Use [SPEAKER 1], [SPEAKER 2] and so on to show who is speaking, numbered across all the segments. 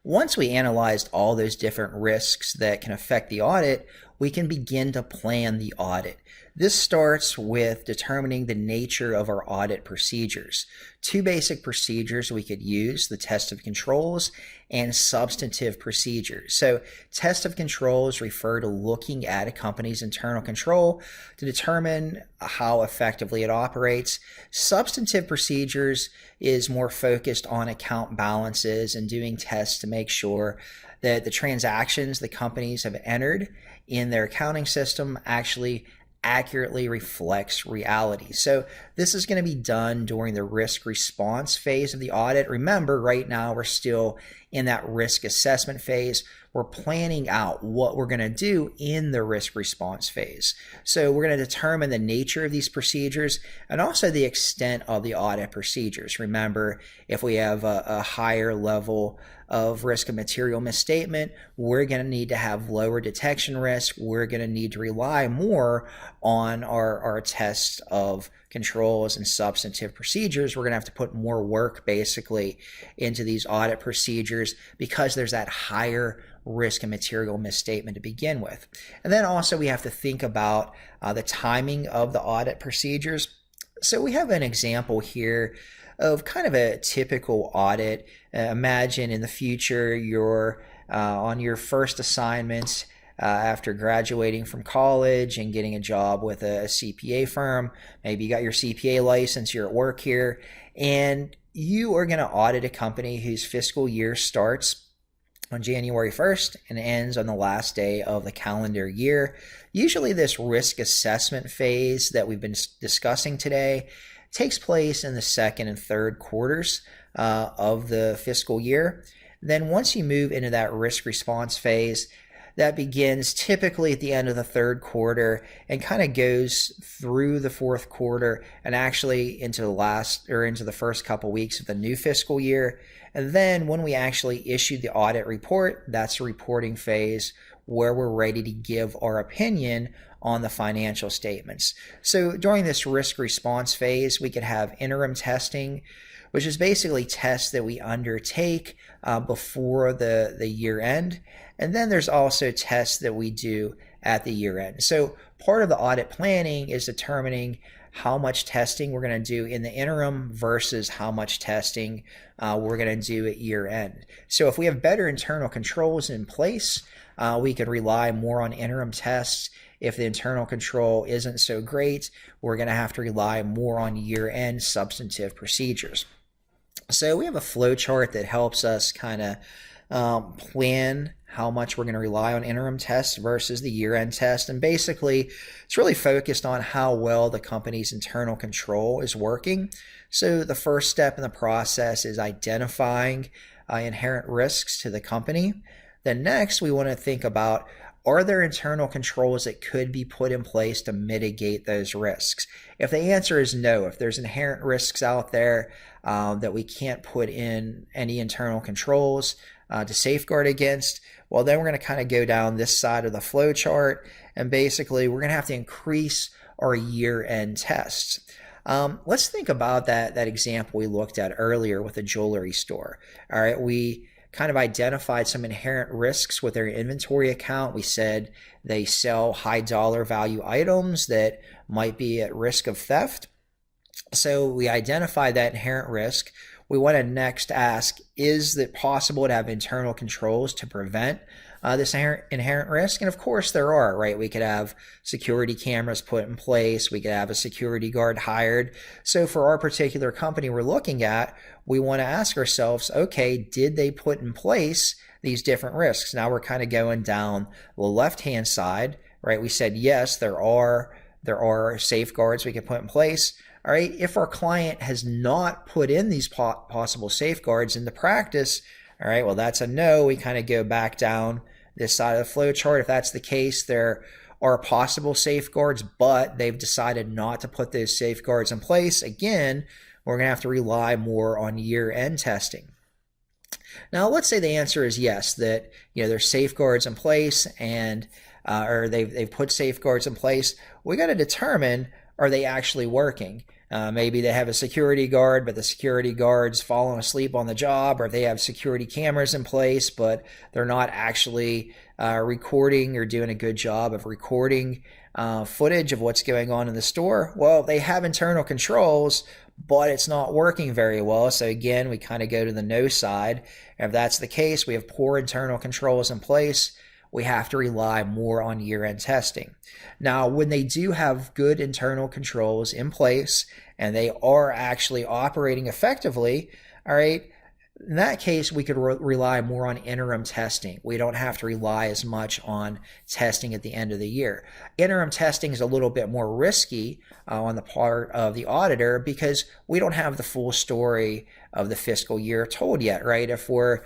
[SPEAKER 1] Once we analyzed all those different risks that can affect the audit, we can begin to plan the audit. This starts with determining the nature of our audit procedures. Two basic procedures we could use: the test of controls and substantive procedures. So test of controls refer to looking at a company's internal control to determine how effectively it operates. Substantive procedures is more focused on account balances and doing tests to make sure that the transactions the companies have entered in their accounting system actually accurately reflects reality. So this is going to be done during the risk response phase of the audit. Remember, right now we're still in that risk assessment phase. We're planning out what we're going to do in the risk response phase. So we're going to determine the nature of these procedures and also the extent of the audit procedures. Remember, if we have a higher level of risk of material misstatement, we're going to need to have lower detection risk. We're going to need to rely more on our test of controls and substantive procedures. We're going to have to put more work basically into these audit procedures because there's that higher risk and material misstatement to begin with. And then also we have to think about the timing of the audit procedures. So we have an example here of kind of a typical audit. Imagine in the future you're on your first assignment after graduating from college and getting a job with a CPA firm. Maybe you got your CPA license, you're at work here, and you are going to audit a company whose fiscal year starts on January 1st and ends on the last day of the calendar year. Usually this risk assessment phase that we've been discussing today takes place in the second and third quarters of the fiscal year. Then once you move into that risk response phase, that begins typically at the end of the third quarter and kind of goes through the fourth quarter and actually into the first couple weeks of the new fiscal year. And then when we actually issue the audit report, that's the reporting phase where we're ready to give our opinion on the financial statements. So during this risk response phase, we could have interim testing, which is basically tests that we undertake before the year end. And then there's also tests that we do at the year end. So part of the audit planning is determining how much testing we're going to do in the interim versus how much testing we're going to do at year end. So if we have better internal controls in place, we could rely more on interim tests. If the internal control isn't so great, we're going to have to rely more on year end substantive procedures. So we have a flow chart that helps us kind of plan how much we're going to rely on interim tests versus the year-end test. And basically, it's really focused on how well the company's internal control is working. So the first step in the process is identifying inherent risks to the company. Then next, we want to think about, are there internal controls that could be put in place to mitigate those risks? If the answer is no, if there's inherent risks out there that we can't put in any internal controls to safeguard against, well, then we're going to kind of go down this side of the flow chart, and basically we're going to have to increase our year-end tests. Let's think about that example we looked at earlier with the jewelry store. All right, we kind of identified some inherent risks with their inventory account. We said they sell high dollar value items that might be at risk of theft. So we identified that inherent risk. We want to next ask, is it possible to have internal controls to prevent this inherent risk? And of course there are, right? We could have security cameras put in place. We could have a security guard hired. So for our particular company we're looking at, we want to ask ourselves, okay, did they put in place these different risks? Now we're kind of going down the left-hand side, right? We said, yes, there are safeguards we can put in place. All right, if our client has not put in these possible safeguards into practice, all right, well, that's a no. We kind of go back down this side of the flow chart. If that's the case, there are possible safeguards, but they've decided not to put those safeguards in place. Again, we're going to have to rely more on year-end testing. Now, let's say the answer is yes, that there's safeguards in place and or they've put safeguards in place. We got to determine, are they actually working? Maybe they have a security guard, but the security guard's fallen asleep on the job, or if they have security cameras in place, but they're not actually recording or doing a good job of recording footage of what's going on in the store. Well, they have internal controls, but it's not working very well. So again, we kind of go to the no side. If that's the case, we have poor internal controls in place. We have to rely more on year-end testing. Now, when they do have good internal controls in place and they are actually operating effectively, all right, in that case, we could rely more on interim testing. We don't have to rely as much on testing at the end of the year. Interim testing is a little bit more risky on the part of the auditor because we don't have the full story of the fiscal year told yet, right? If we're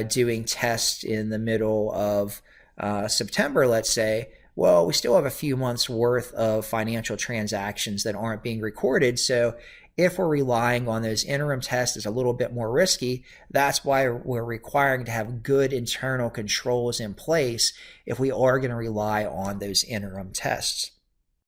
[SPEAKER 1] doing tests in the middle of September, let's say, well, we still have a few months worth of financial transactions that aren't being recorded. So if we're relying on those interim tests, it's a little bit more risky. That's why we're requiring to have good internal controls in place if we are going to rely on those interim tests.